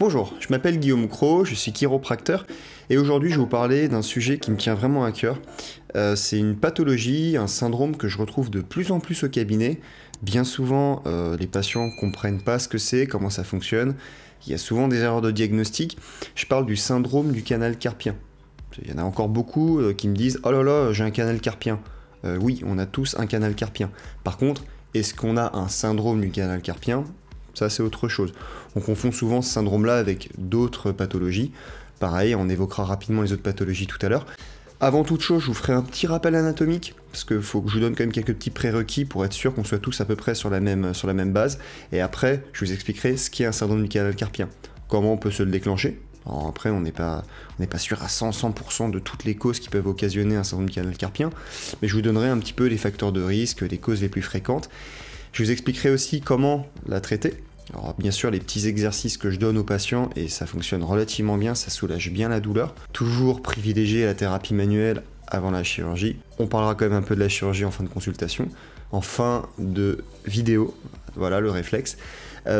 Bonjour, je m'appelle Guillaume Cros, je suis chiropracteur et aujourd'hui je vais vous parler d'un sujet qui me tient vraiment à cœur. C'est une pathologie, un syndrome que je retrouve de plus en plus au cabinet. Bien souvent, les patients ne comprennent pas ce que c'est, comment ça fonctionne. Il y a souvent des erreurs de diagnostic. Je parle du syndrome du canal carpien. Il y en a encore beaucoup qui me disent « Oh là là, j'ai un canal carpien ». Oui, on a tous un canal carpien. Par contre, est-ce qu'on a un syndrome du canal carpien ? Ça, c'est autre chose. On confond souvent ce syndrome-là avec d'autres pathologies. Pareil, on évoquera rapidement les autres pathologies tout à l'heure. Avant toute chose, je vous ferai un petit rappel anatomique, parce qu'il faut que je vous donne quand même quelques petits prérequis pour être sûr qu'on soit tous à peu près sur la même base. Et après, je vous expliquerai ce qu'est un syndrome du canal carpien. Comment on peut se le déclencher. Alors après, on n'est pas sûr à 100% de toutes les causes qui peuvent occasionner un syndrome du canal carpien, mais je vous donnerai un petit peu les facteurs de risque, les causes les plus fréquentes. Je vous expliquerai aussi comment la traiter. Alors bien sûr, les petits exercices que je donne aux patients, et ça fonctionne relativement bien, ça soulage bien la douleur. Toujours privilégier la thérapie manuelle avant la chirurgie. On parlera quand même un peu de la chirurgie en fin de consultation, en fin de vidéo, voilà le réflexe.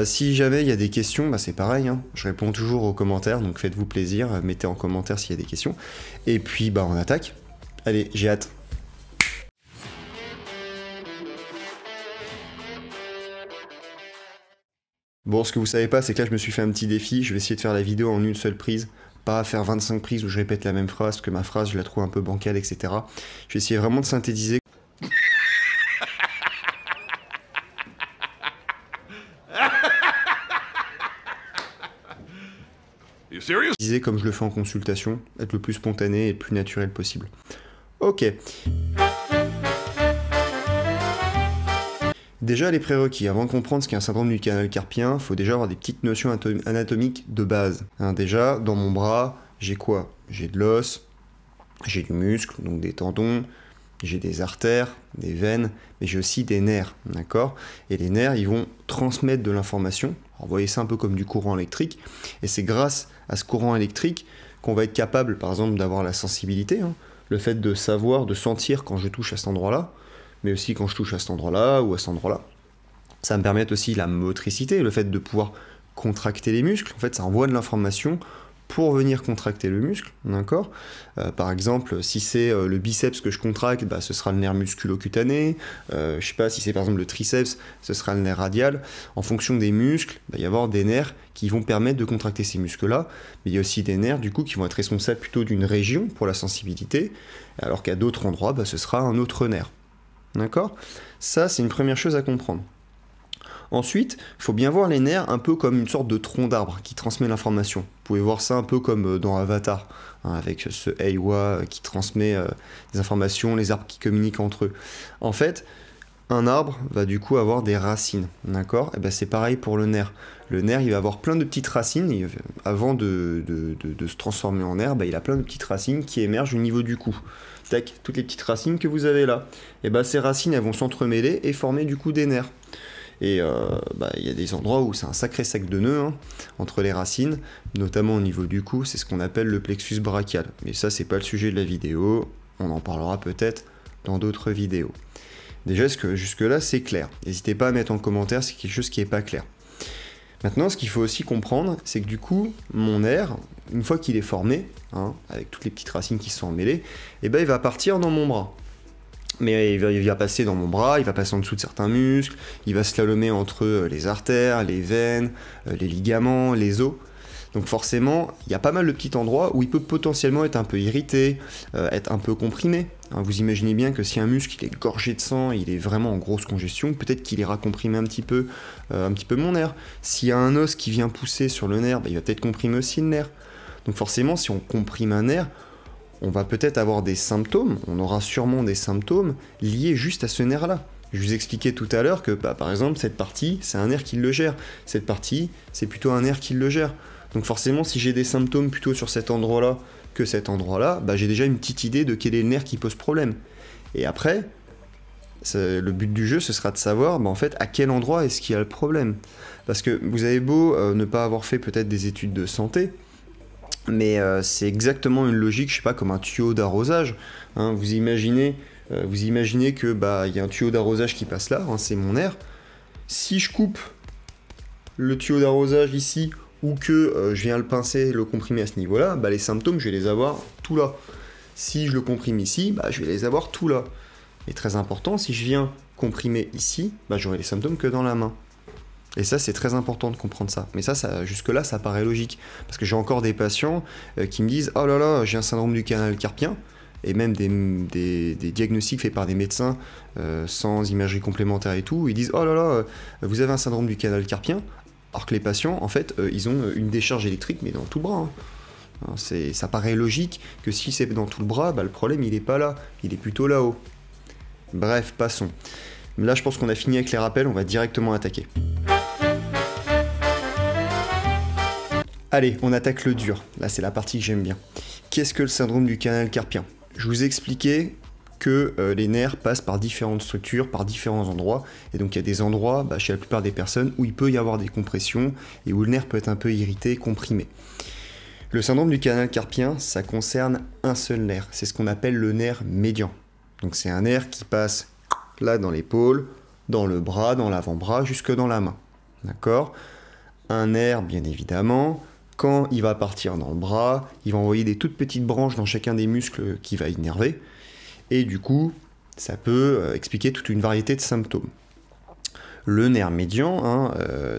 Si jamais il y a des questions, bah c'est pareil, hein. Je réponds toujours aux commentaires, donc faites-vous plaisir, mettez en commentaire s'il y a des questions. Et puis bah on attaque. Allez, j'ai hâte. Bon, ce que vous savez pas, c'est que là, je me suis fait un petit défi. Je vais essayer de faire la vidéo en une seule prise. Pas faire 25 prises où je répète la même phrase, parce que ma phrase, je la trouve un peu bancale, etc. Je vais essayer vraiment de synthétiser. Synthétiser comme je le fais en consultation, être le plus spontané et le plus naturel possible. Ok. Déjà, les prérequis. Avant de comprendre ce qu'est un syndrome du canal carpien, il faut déjà avoir des petites notions anatomiques de base. Déjà, dans mon bras, j'ai quoi? J'ai de l'os, j'ai du muscle, donc des tendons, j'ai des artères, des veines, mais j'ai aussi des nerfs, d'accord? Et les nerfs, ils vont transmettre de l'information. Vous voyez ça un peu comme du courant électrique. Et c'est grâce à ce courant électrique qu'on va être capable, par exemple, d'avoir la sensibilité, hein, le fait de savoir, de sentir quand je touche à cet endroit-là, mais aussi quand je touche à cet endroit-là ou à cet endroit-là. Ça me permet aussi la motricité, le fait de pouvoir contracter les muscles. En fait, ça envoie de l'information pour venir contracter le muscle, d'accord? Par exemple, si c'est le biceps que je contracte, bah, ce sera le nerf musculo-cutané. Je sais pas, si c'est par exemple le triceps, ce sera le nerf radial. En fonction des muscles, il va y avoir des nerfs qui vont permettre de contracter ces muscles-là. Mais il y a aussi des nerfs, du coup, qui vont être responsables plutôt d'une région pour la sensibilité, alors qu'à d'autres endroits, bah, ce sera un autre nerf. D'accord? Ça, c'est une première chose à comprendre. Ensuite, il faut bien voir les nerfs un peu comme une sorte de tronc d'arbre qui transmet l'information. Vous pouvez voir ça un peu comme dans Avatar, hein, avec ce Eywa qui transmet des informations, les arbres qui communiquent entre eux. En fait, un arbre va du coup avoir des racines, d'accord? Et ben c'est pareil pour le nerf. Le nerf, il va avoir plein de petites racines. Avant de se transformer en nerf, il a plein de petites racines qui émergent au niveau du cou. Tac, toutes les petites racines que vous avez là. Et ben ces racines, elles vont s'entremêler et former du coup des nerfs. Et y a des endroits où c'est un sacré sac de nœuds hein, entre les racines, notamment au niveau du cou, c'est ce qu'on appelle le plexus brachial. Mais ça, c'est pas le sujet de la vidéo, on en parlera peut-être dans d'autres vidéos. Déjà, est-ce que jusque-là, c'est clair? N'hésitez pas à mettre en commentaire si c'est quelque chose qui n'est pas clair. Maintenant, ce qu'il faut aussi comprendre, c'est que du coup, mon nerf, une fois qu'il est formé, hein, avec toutes les petites racines qui sont emmêlées, il va partir dans mon bras. Mais il va passer dans mon bras, il va passer en dessous de certains muscles, il va slalomer entre les artères, les veines, les ligaments, les os. Donc forcément, il y a pas mal de petits endroits où il peut potentiellement être un peu irrité, être un peu comprimé. Vous imaginez bien que si un muscle il est gorgé de sang, il est vraiment en grosse congestion, peut-être qu'il ira comprimer un petit peu mon nerf. S'il y a un os qui vient pousser sur le nerf, il va peut-être comprimer aussi le nerf. Donc forcément, si on comprime un nerf, on va peut-être avoir des symptômes, on aura sûrement des symptômes liés juste à ce nerf-là. Je vous expliquais tout à l'heure que, par exemple, cette partie, c'est un nerf qui le gère. Cette partie, c'est plutôt un nerf qui le gère. Donc forcément, si j'ai des symptômes plutôt sur cet endroit-là que cet endroit-là, j'ai déjà une petite idée de quel est le nerf qui pose problème. Et après, le but du jeu, ce sera de savoir, en fait, à quel endroit est-ce qu'il y a le problème. Parce que vous avez beau ne pas avoir fait peut-être des études de santé, mais c'est exactement une logique, je sais pas, comme un tuyau d'arrosage. Hein, vous imaginez que y a un tuyau d'arrosage qui passe là, hein, c'est mon nerf. Si je coupe le tuyau d'arrosage ici ou que je viens le pincer, le comprimer à ce niveau-là, bah, les symptômes, je vais les avoir tout là. Si je le comprime ici, bah, je vais les avoir tout là. Et très important, si je viens comprimer ici, bah, j'aurai les symptômes que dans la main. Et ça, c'est très important de comprendre ça. Mais ça jusque-là, ça paraît logique. Parce que j'ai encore des patients qui me disent « Oh là là, j'ai un syndrome du canal carpien », et même des diagnostics faits par des médecins sans imagerie complémentaire et tout, ils disent « Oh là là, vous avez un syndrome du canal carpien », alors que les patients, en fait, ils ont une décharge électrique, mais dans tout le bras. Hein. Ça paraît logique que si c'est dans tout le bras, bah, le problème, il n'est pas là, il est plutôt là-haut. Bref, passons. Là, je pense qu'on a fini avec les rappels, on va directement attaquer. Allez, on attaque le dur. Là, c'est la partie que j'aime bien. Qu'est-ce que le syndrome du canal carpien? Je vous ai expliqué que les nerfs passent par différentes structures, par différents endroits. Et donc, il y a des endroits, chez la plupart des personnes, où il peut y avoir des compressions et où le nerf peut être un peu irrité, comprimé. Le syndrome du canal carpien, ça concerne un seul nerf. C'est ce qu'on appelle le nerf médian. Donc, c'est un nerf qui passe là dans l'épaule, dans le bras, dans l'avant-bras, jusque dans la main. D'accord? Un nerf, bien évidemment. Quand il va partir dans le bras, il va envoyer des toutes petites branches dans chacun des muscles qui va innerver. Et du coup, ça peut expliquer toute une variété de symptômes. Le nerf médian,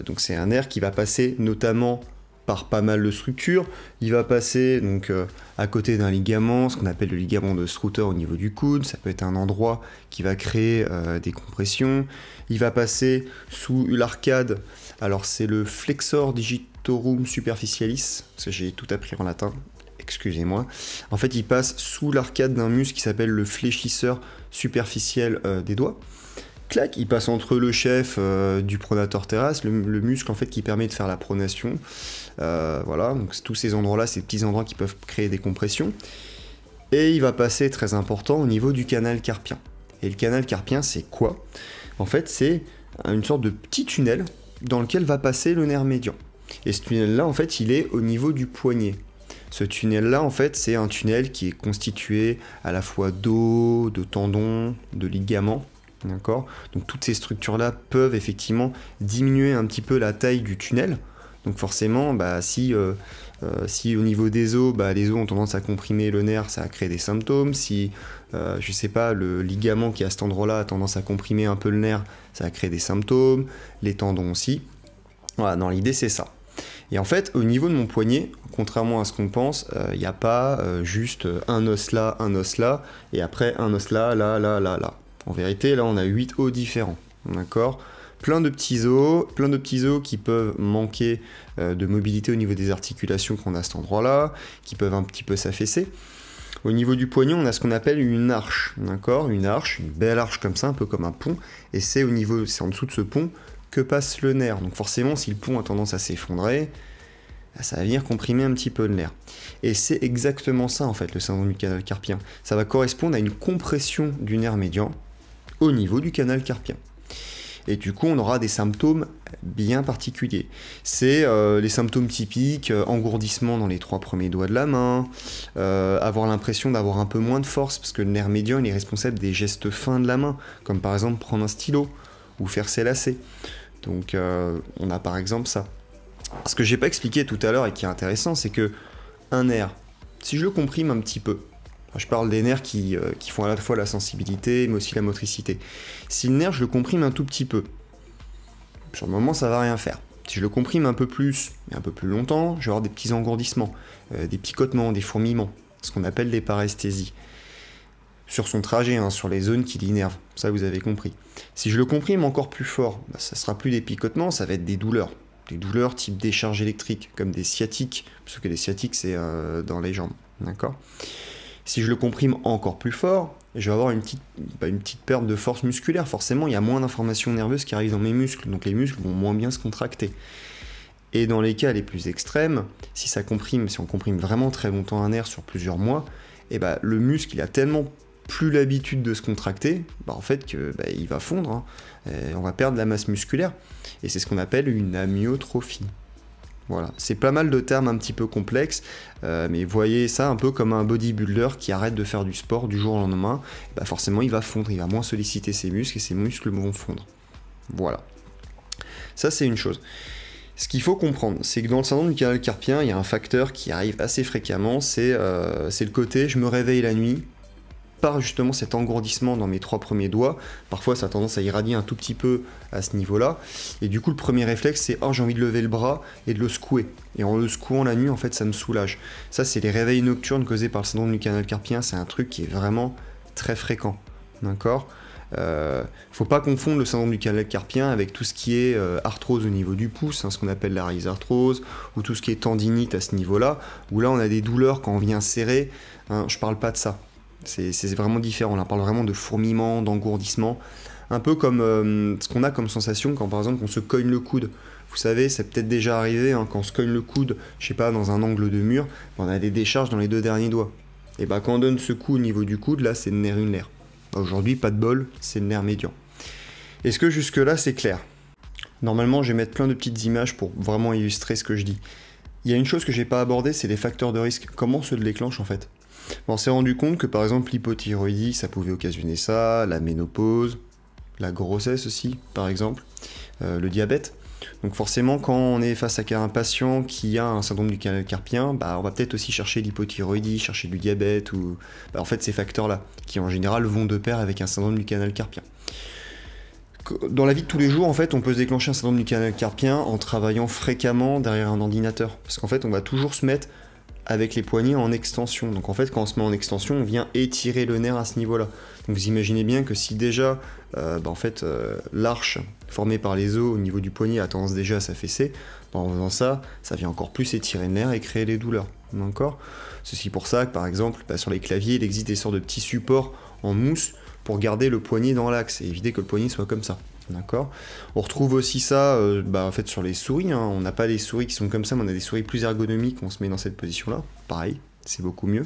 donc c'est un nerf qui va passer notamment par pas mal de structures. Il va passer donc à côté d'un ligament, ce qu'on appelle le ligament de Strutter au niveau du coude. Ça peut être un endroit qui va créer des compressions. Il va passer sous l'arcade. Alors c'est le flexor digitorum superficialis, parce que j'ai tout appris en latin, excusez-moi. En fait, il passe sous l'arcade d'un muscle qui s'appelle le fléchisseur superficiel des doigts. Clac, il passe entre le chef du pronator teres, le muscle en fait qui permet de faire la pronation. Voilà, donc tous ces endroits-là, ces petits endroits qui peuvent créer des compressions. Et il va passer, très important, au niveau du canal carpien. Et le canal carpien, c'est quoi? En fait, c'est une sorte de petit tunnel dans lequel va passer le nerf médian. Et ce tunnel-là, en fait, il est au niveau du poignet. Ce tunnel-là, en fait, c'est un tunnel qui est constitué à la fois d'os, de tendons, de ligaments. D'accord? Donc toutes ces structures-là peuvent effectivement diminuer un petit peu la taille du tunnel. Donc forcément, si au niveau des os, les os ont tendance à comprimer le nerf, ça va créer des symptômes. Si, je sais pas, le ligament qui est à cet endroit-là a tendance à comprimer un peu le nerf, ça va créer des symptômes. Les tendons aussi. Voilà, dans l'idée, c'est ça. Et en fait, au niveau de mon poignet, contrairement à ce qu'on pense, il n'y a pas juste un os là, et après un os là, là, là, là, là. En vérité, là, on a 8 os différents, d'accord? Plein de petits os qui peuvent manquer de mobilité au niveau des articulations qu'on a à cet endroit-là, qui peuvent un petit peu s'affaisser. Au niveau du poignet, on a ce qu'on appelle une arche, d'accord? Une arche, une belle arche comme ça, un peu comme un pont, et c'est en dessous de ce pont que passe le nerf. Donc forcément, si le pont a tendance à s'effondrer, ça va venir comprimer un petit peu le nerf. Et c'est exactement ça, en fait, le syndrome du canal carpien. Ça va correspondre à une compression du nerf médian au niveau du canal carpien. Et du coup, on aura des symptômes bien particuliers. C'est les symptômes typiques, engourdissement dans les 3 premiers doigts de la main, avoir l'impression d'avoir un peu moins de force, parce que le nerf médian, il est responsable des gestes fins de la main, comme par exemple prendre un stylo, ou faire ses lacets. Donc, on a par exemple ça. Ce que j'ai pas expliqué tout à l'heure et qui est intéressant, c'est que un nerf, si je le comprime un petit peu, je parle des nerfs qui font à la fois la sensibilité, mais aussi la motricité. Si le nerf, je le comprime un tout petit peu, sur le moment, ça va rien faire. Si je le comprime un peu plus, et un peu plus longtemps, je vais avoir des petits engourdissements, des picotements, des fourmillements, ce qu'on appelle des paresthésies. Sur son trajet, sur les zones qui l'innervent, ça vous avez compris. Si je le comprime encore plus fort, ça sera plus des picotements, ça va être des douleurs. Des douleurs type décharge électrique, comme des sciatiques, parce que les sciatiques, c'est dans les jambes, d'accord? Si je le comprime encore plus fort, je vais avoir une petite perte de force musculaire. Forcément, il y a moins d'informations nerveuses qui arrivent dans mes muscles, donc les muscles vont moins bien se contracter. Et dans les cas les plus extrêmes, si on comprime vraiment très longtemps un nerf sur plusieurs mois, le muscle il a tellement plus l'habitude de se contracter, en fait il va fondre, on va perdre la masse musculaire, et c'est ce qu'on appelle une amyotrophie. Voilà, c'est pas mal de termes un petit peu complexes, mais voyez ça un peu comme un bodybuilder qui arrête de faire du sport du jour au lendemain, forcément il va fondre, il va moins solliciter ses muscles et ses muscles vont fondre. Voilà. Ça c'est une chose. Ce qu'il faut comprendre, c'est que dans le syndrome du canal carpien, il y a un facteur qui arrive assez fréquemment, c'est le côté je me réveille la nuit, par justement cet engourdissement dans mes 3 premiers doigts. Parfois ça a tendance à irradier un tout petit peu à ce niveau-là, et du coup le premier réflexe c'est oh j'ai envie de lever le bras et de le secouer, et en le secouant la nuit en fait ça me soulage. Ça c'est les réveils nocturnes causés par le syndrome du canal carpien, c'est un truc qui est vraiment très fréquent, d'accord. Faut pas confondre le syndrome du canal carpien avec tout ce qui est arthrose au niveau du pouce, hein, ce qu'on appelle la rhizarthrose, ou tout ce qui est tendinite à ce niveau-là, où là on a des douleurs quand on vient serrer, hein, je parle pas de ça. C'est vraiment différent, là on parle vraiment de fourmillement, d'engourdissement, un peu comme ce qu'on a comme sensation quand par exemple on se cogne le coude. Vous savez, c'est peut-être déjà arrivé, hein, quand on se cogne le coude, je sais pas, dans un angle de mur, on a des décharges dans les 2 derniers doigts. Et bah quand on donne ce coup au niveau du coude, là c'est le nerf ulnaire. Aujourd'hui, pas de bol, c'est le nerf médian. Est-ce que jusque-là, c'est clair? Normalement, je vais mettre plein de petites images pour vraiment illustrer ce que je dis. Il y a une chose que j'ai pas abordée, c'est les facteurs de risque. Comment se déclenchent en fait? On s'est rendu compte que par exemple, l'hypothyroïdie, ça pouvait occasionner ça, la ménopause, la grossesse aussi, par exemple, le diabète. Donc forcément, quand on est face à un patient qui a un syndrome du canal carpien, bah, on va peut-être aussi chercher l'hypothyroïdie, chercher du diabète, ou bah, en fait ces facteurs-là, qui en général vont de pair avec un syndrome du canal carpien. Dans la vie de tous les jours, en fait, on peut se déclencher un syndrome du canal carpien en travaillant fréquemment derrière un ordinateur. Parce qu'en fait, on va toujours se mettre avec les poignets en extension. Donc en fait, quand on se met en extension, on vient étirer le nerf à ce niveau-là. Donc vous imaginez bien que si déjà, l'arche formée par les os au niveau du poignet a tendance déjà à s'affaisser, en faisant ça, ça vient encore plus étirer le nerf et créer des douleurs. D'accord ? Ceci pour ça que par exemple, sur les claviers, il existe des sortes de petits supports en mousse pour garder le poignet dans l'axe et éviter que le poignet soit comme ça. D'accord. On retrouve aussi ça en fait sur les souris, hein. On n'a pas des souris qui sont comme ça, mais on a des souris plus ergonomiques, on se met dans cette position-là. Pareil, c'est beaucoup mieux.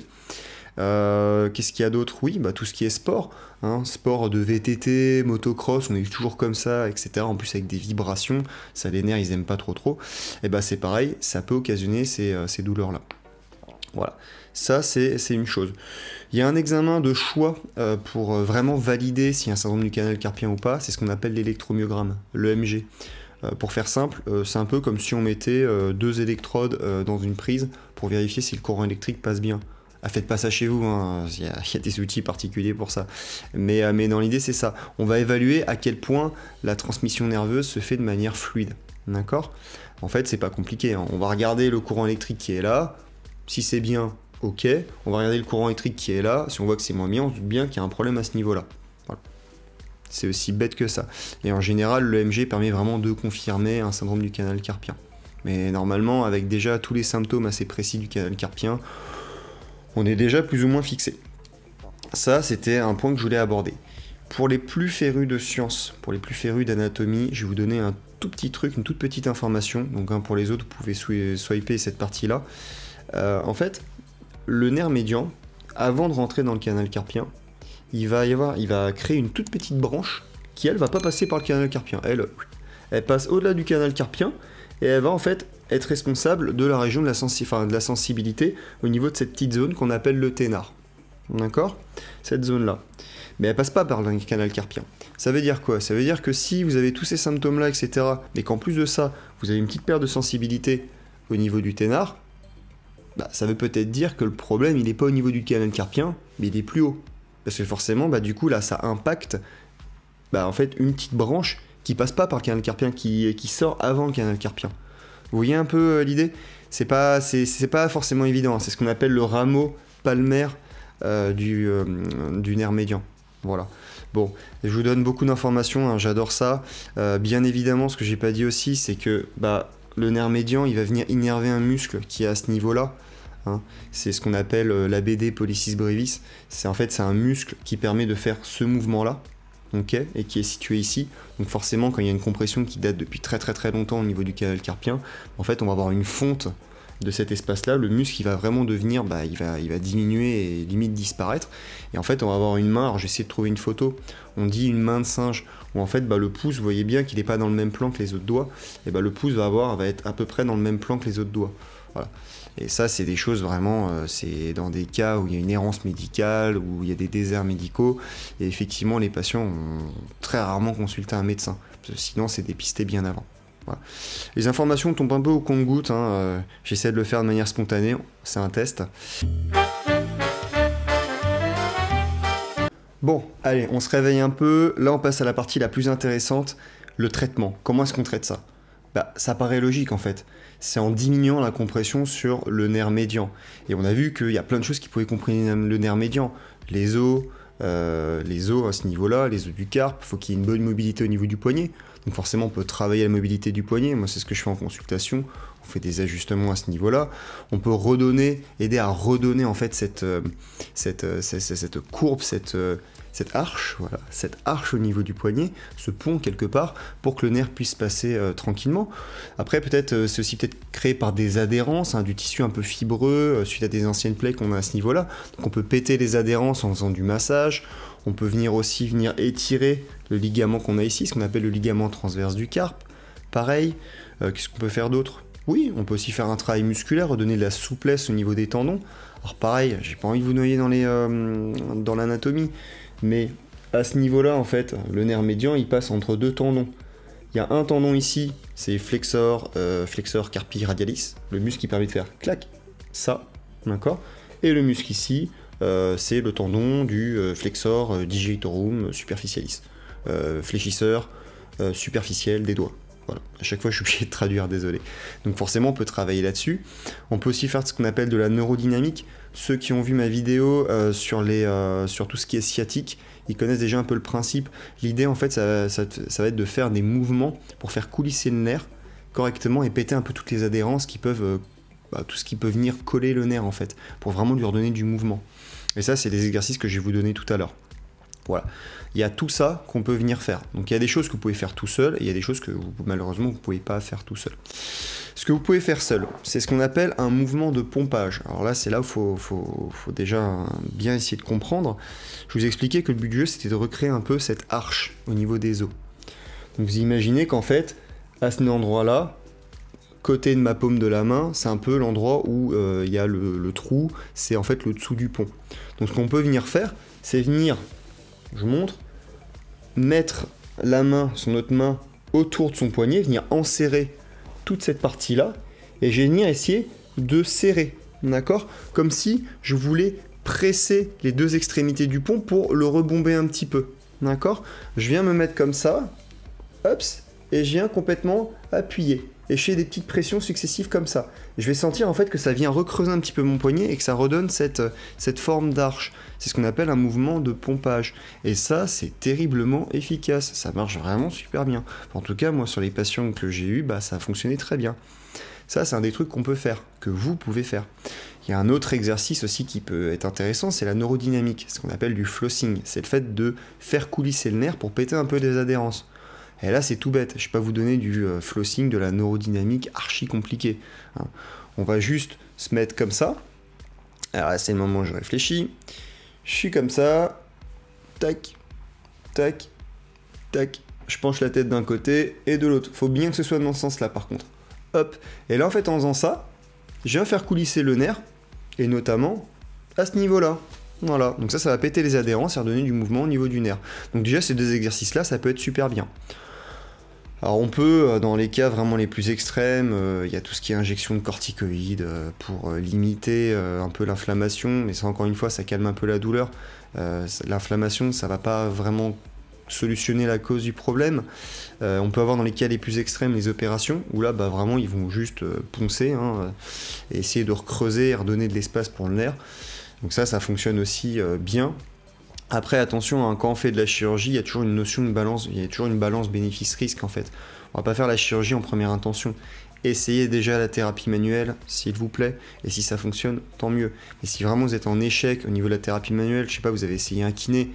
Qu'est-ce qu'il y a d'autre? Oui, tout ce qui est sport, hein, sport de VTT, motocross, on est toujours comme ça, etc. En plus avec des vibrations, ça les nerfs ils aiment pas trop. Et c'est pareil, ça peut occasionner ces douleurs-là. Voilà, ça c'est une chose. Il y a un examen de choix pour vraiment valider s'il y a un syndrome du canal carpien ou pas, c'est ce qu'on appelle l'électromyogramme, l'EMG. Pour faire simple, c'est un peu comme si on mettait 2 électrodes dans une prise pour vérifier si le courant électrique passe bien. Faites pas ça chez vous, hein. Il y a des outils particuliers pour ça. Mais dans l'idée c'est ça, on va évaluer à quel point la transmission nerveuse se fait de manière fluide. D'accord ? En fait c'est pas compliqué, hein. On va regarder le courant électrique qui est là, si c'est bien, ok, on va regarder le courant électrique qui est là, si on voit que c'est moins bien, on se doute bien qu'il y a un problème à ce niveau-là. Voilà. C'est aussi bête que ça. Et en général, l'EMG permet vraiment de confirmer un syndrome du canal carpien. Mais normalement, avec déjà tous les symptômes assez précis du canal carpien, on est déjà plus ou moins fixé. Ça, c'était un point que je voulais aborder. Pour les plus férus de sciences, pour les plus férus d'anatomie, je vais vous donner un tout petit truc, une toute petite information. Donc pour les autres, vous pouvez swiper cette partie-là. En fait, le nerf médian, avant de rentrer dans le canal carpien, il va créer une toute petite branche qui, elle, va pas passer par le canal carpien. Elle passe au-delà du canal carpien et elle va en fait être responsable de la région de la sensibilité au niveau de cette petite zone qu'on appelle le ténard. D'accord ? Cette zone-là. Mais elle passe pas par le canal carpien. Ça veut dire quoi ? Ça veut dire que si vous avez tous ces symptômes-là, etc., mais qu'en plus de ça, vous avez une petite perte de sensibilité au niveau du ténard, ça veut peut-être dire que le problème, il n'est pas au niveau du canal carpien, mais il est plus haut. Parce que forcément, du coup, là, ça impacte en fait, une petite branche qui passe pas par le canal carpien, qui sort avant le canal carpien. Vous voyez un peu l'idée ? C'est pas forcément évident, hein. C'est ce qu'on appelle le rameau palmaire du nerf médian. Voilà. Bon, je vous donne beaucoup d'informations, hein, j'adore ça. Bien évidemment, ce que j'ai pas dit aussi, c'est que le nerf médian, il va venir innerver un muscle qui est à ce niveau-là. Hein. C'est ce qu'on appelle l'ABD pollicis brevis. C'est un muscle qui permet de faire ce mouvement-là, okay, et qui est situé ici. Donc forcément, quand il y a une compression qui date depuis très longtemps au niveau du canal carpien, en fait, on va avoir une fonte de cet espace-là. Le muscle, il va vraiment devenir, il va diminuer et limite disparaître. Et en fait, on va avoir une main. Alors, j'essaie de trouver une photo. On dit une main de singe. Où en fait, le pouce, vous voyez bien qu'il n'est pas dans le même plan que les autres doigts. Et le pouce va être à peu près dans le même plan que les autres doigts. Voilà. Et ça, c'est des choses vraiment, c'est dans des cas où il y a une errance médicale, où il y a des déserts médicaux, et effectivement, les patients ont très rarement consulté un médecin, parce que sinon, c'est dépisté bien avant. Voilà. Les informations tombent un peu au compte-gouttes, hein, j'essaie de le faire de manière spontanée, c'est un test. Bon, allez, on se réveille un peu, là on passe à la partie la plus intéressante, le traitement. Comment est-ce qu'on traite ça? Bah, ça paraît logique en fait. C'est en diminuant la compression sur le nerf médian. Et on a vu qu'il y a plein de choses qui pouvaient comprimer le nerf médian. Les os à ce niveau-là, les os du carpe, il faut qu'il y ait une bonne mobilité au niveau du poignet. Donc forcément, on peut travailler la mobilité du poignet. Moi, c'est ce que je fais en consultation. On fait des ajustements à ce niveau-là. On peut aider à redonner en fait cette courbe, cette arche, voilà, cette arche au niveau du poignet, ce pont quelque part, pour que le nerf puisse passer tranquillement. Après, peut-être, c'est aussi peut-être créé par des adhérences, hein, du tissu un peu fibreux, suite à des anciennes plaies qu'on a à ce niveau-là. Donc on peut péter les adhérences en faisant du massage. On peut venir étirer le ligament qu'on a ici, ce qu'on appelle le ligament transverse du carpe. Pareil, qu'est-ce qu'on peut faire d'autre? Oui, on peut aussi faire un travail musculaire, redonner de la souplesse au niveau des tendons. Alors pareil, j'ai pas envie de vous noyer dans l'anatomie, mais à ce niveau-là, en fait, le nerf médian, il passe entre deux tendons. Il y a un tendon ici, c'est flexor carpi radialis, le muscle qui permet de faire clac, ça, d'accord? Et le muscle ici, c'est le tendon du flexor digitorum superficialis, fléchisseur superficiel des doigts. Voilà. À chaque fois, je suis obligé de traduire, désolé. Donc forcément, on peut travailler là-dessus. On peut aussi faire ce qu'on appelle de la neurodynamique. Ceux qui ont vu ma vidéo sur tout ce qui est sciatique, ils connaissent déjà un peu le principe. L'idée, en fait, ça va être de faire des mouvements pour faire coulisser le nerf correctement et péter un peu toutes les adhérences qui peuvent, tout ce qui peut venir coller le nerf, en fait, pour vraiment lui redonner du mouvement. Et ça, c'est des exercices que je vais vous donner tout à l'heure. Voilà. Il y a tout ça qu'on peut venir faire. Donc il y a des choses que vous pouvez faire tout seul, et il y a des choses que malheureusement vous ne pouvez pas faire tout seul. Ce que vous pouvez faire seul, c'est ce qu'on appelle un mouvement de pompage. Alors là, c'est là où il faut déjà bien essayer de comprendre. Je vous ai expliqué que le but du jeu, c'était de recréer un peu cette arche au niveau des os. Donc vous imaginez qu'en fait, à cet endroit-là, côté de ma paume de la main, c'est un peu l'endroit où il y a le trou, c'est en fait le dessous du pont. Donc ce qu'on peut venir faire, c'est venir, je vous montre, mettre la main, son autre main, autour de son poignet, venir enserrer toute cette partie-là, et je vais venir essayer de serrer, d'accord? Comme si je voulais presser les deux extrémités du pont pour le rebomber un petit peu, d'accord? Je viens me mettre comme ça, hop, et je viens complètement appuyer. Et je fais des petites pressions successives comme ça. Je vais sentir en fait que ça vient recreuser un petit peu mon poignet et que ça redonne cette forme d'arche. C'est ce qu'on appelle un mouvement de pompage. Et ça, c'est terriblement efficace. Ça marche vraiment super bien. En tout cas, moi, sur les patients que j'ai eus, ça a fonctionné très bien. Ça, c'est un des trucs qu'on peut faire, que vous pouvez faire. Il y a un autre exercice aussi qui peut être intéressant, c'est la neurodynamique. C'est ce qu'on appelle du flossing. C'est le fait de faire coulisser le nerf pour péter un peu des adhérences. Et là, c'est tout bête. Je ne vais pas vous donner du flossing, de la neurodynamique archi compliqué. Hein. On va juste se mettre comme ça. Alors là, c'est le moment où je réfléchis. Je suis comme ça. Tac, tac, tac. Je penche la tête d'un côté et de l'autre. Il faut bien que ce soit dans ce sens-là, par contre. Hop. Et là, en fait, en faisant ça, je viens faire coulisser le nerf. Et notamment à ce niveau-là. Voilà. Donc ça va péter les adhérences et redonner du mouvement au niveau du nerf. Donc déjà, ces deux exercices-là, ça peut être super bien. Alors on peut, dans les cas vraiment les plus extrêmes, il y a tout ce qui est injection de corticoïdes pour limiter un peu l'inflammation, mais ça encore une fois ça calme un peu la douleur. L'inflammation ça va pas vraiment solutionner la cause du problème. On peut avoir dans les cas les plus extrêmes les opérations, où là vraiment ils vont juste poncer, et essayer de recreuser et redonner de l'espace pour le nerf. Donc ça fonctionne aussi bien. Après, attention, quand on fait de la chirurgie, il y a toujours une notion de balance, il y a toujours une balance bénéfice-risque en fait. On va pas faire la chirurgie en première intention. Essayez déjà la thérapie manuelle, s'il vous plaît, et si ça fonctionne, tant mieux. Et si vraiment vous êtes en échec au niveau de la thérapie manuelle, je sais pas, vous avez essayé un kiné,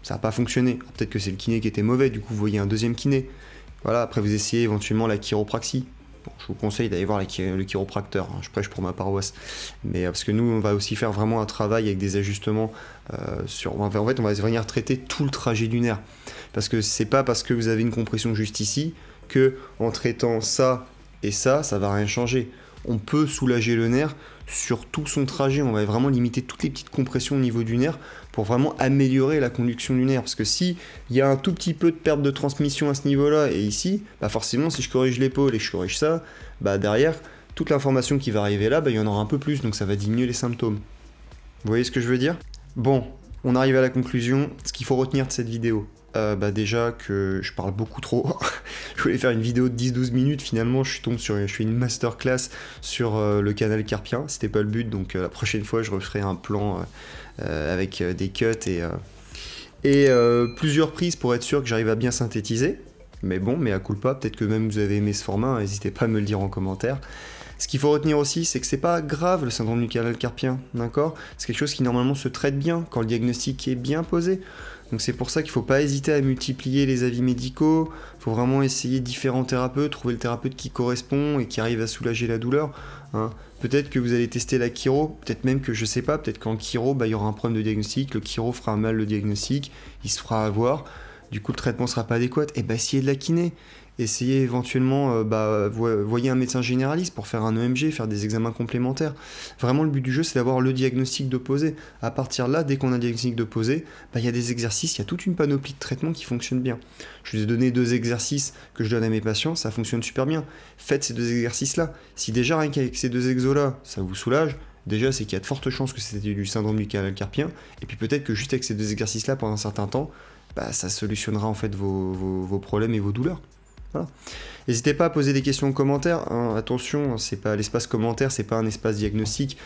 ça n'a pas fonctionné. Peut-être que c'est le kiné qui était mauvais, du coup vous voyez un deuxième kiné. Voilà, après vous essayez éventuellement la chiropraxie. Bon, je vous conseille d'aller voir le chiropracteur, hein, je prêche pour ma paroisse. Mais parce que nous, on va aussi faire vraiment un travail avec des ajustements en fait, on va venir traiter tout le trajet du nerf. Parce que c'est pas parce que vous avez une compression juste ici que en traitant ça et ça va rien changer. on peut soulager le nerf sur tout son trajet. On va vraiment limiter toutes les petites compressions au niveau du nerf pour vraiment améliorer la conduction du nerf. Parce que si il y a un tout petit peu de perte de transmission à ce niveau-là et ici, bah forcément si je corrige l'épaule et je corrige ça, bah derrière, toute l'information qui va arriver là, bah il y en aura un peu plus, donc ça va diminuer les symptômes. Vous voyez ce que je veux dire? Bon, on arrive à la conclusion. Ce qu'il faut retenir de cette vidéo, déjà que je parle beaucoup trop. Je voulais faire une vidéo de 10-12 minutes, finalement je fais une masterclass sur le canal carpien, c'était pas le but, donc la prochaine fois je referai un plan avec des cuts et plusieurs prises pour être sûr que j'arrive à bien synthétiser. Mais bon, mais à culpa, peut-être que même vous avez aimé ce format, n'hésitez pas à me le dire en commentaire. Ce qu'il faut retenir aussi, c'est que c'est pas grave le syndrome du canal carpien, d'accord? C'est quelque chose qui normalement se traite bien quand le diagnostic est bien posé. Donc c'est pour ça qu'il ne faut pas hésiter à multiplier les avis médicaux, il faut vraiment essayer différents thérapeutes, trouver le thérapeute qui correspond et qui arrive à soulager la douleur. Hein. Peut-être que vous allez tester la chiro, peut-être même que je sais pas, peut-être qu'en chiro, il y aura un problème de diagnostic, le chiro fera mal le diagnostic, il se fera avoir, du coup le traitement ne sera pas adéquat, et essayez de la kiné. Essayez éventuellement, voyez un médecin généraliste pour faire un EMG, faire des examens complémentaires. Vraiment, le but du jeu, c'est d'avoir le diagnostic de posé. À partir de là, dès qu'on a un diagnostic de posé, il y a des exercices, il y a toute une panoplie de traitements qui fonctionnent bien. Je vous ai donné 2 exercices que je donne à mes patients, ça fonctionne super bien. Faites ces 2 exercices-là. Si déjà, rien qu'avec ces 2 exos-là, ça vous soulage, déjà, c'est qu'il y a de fortes chances que c'était du syndrome du canal carpien. Et puis peut-être que juste avec ces 2 exercices-là, pendant un certain temps, ça solutionnera en fait vos problèmes et vos douleurs. Voilà. N'hésitez pas à poser des questions en commentaire, hein. Attention, c'est pas l'espace commentaire, c'est pas un espace diagnostic.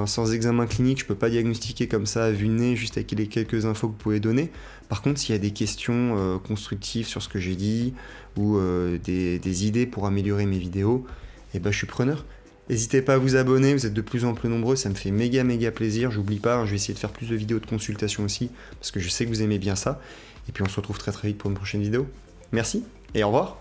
Sans examen clinique, je peux pas diagnostiquer comme ça à vue de nez, juste avec les quelques infos que vous pouvez donner. Par contre, s'il y a des questions constructives sur ce que j'ai dit, ou des idées pour améliorer mes vidéos, je suis preneur. N'hésitez pas à vous abonner, vous êtes de plus en plus nombreux, ça me fait méga plaisir. J'oublie pas, je vais essayer de faire plus de vidéos de consultation aussi, parce que je sais que vous aimez bien ça. Et puis on se retrouve très vite pour une prochaine vidéo. Merci et au revoir.